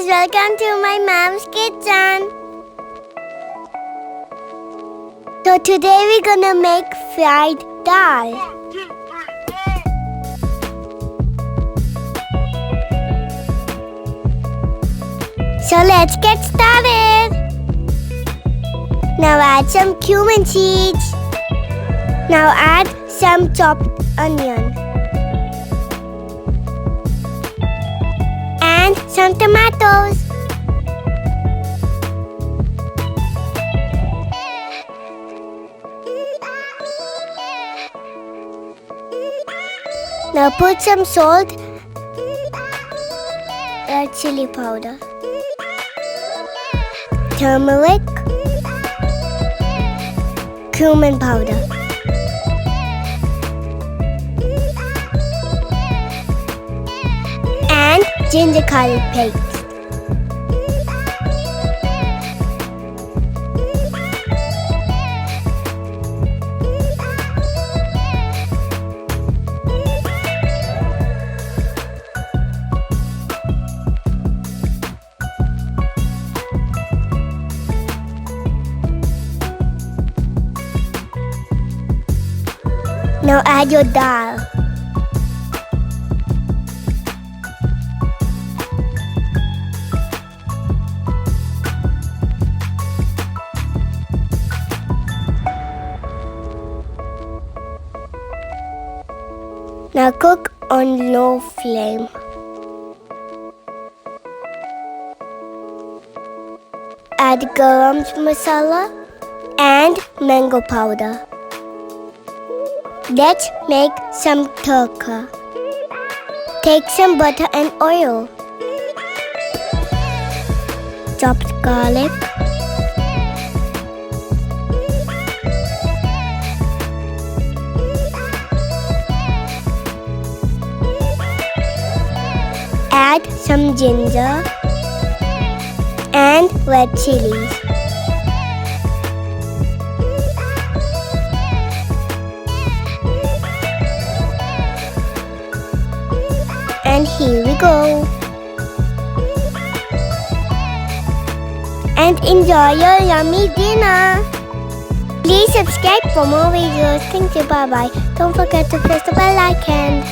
guys, welcome to my mom's kitchen. So today we're gonna make fried dal. So let's get started. Now add some cumin seeds. Now add some chopped onion. And some tomatoes. Now put some salt, red chili powder, turmeric, cumin powder, and ginger garlic paste. Now add your dal. Now cook on low flame. Add garam masala and mango powder. Let's make some tadka. Take some butter and oil. Chopped garlic. Add some ginger and red chillies. And here we go. And enjoy your yummy dinner. Please subscribe for more videos. Thank you. Bye bye. Don't forget to press the bell icon.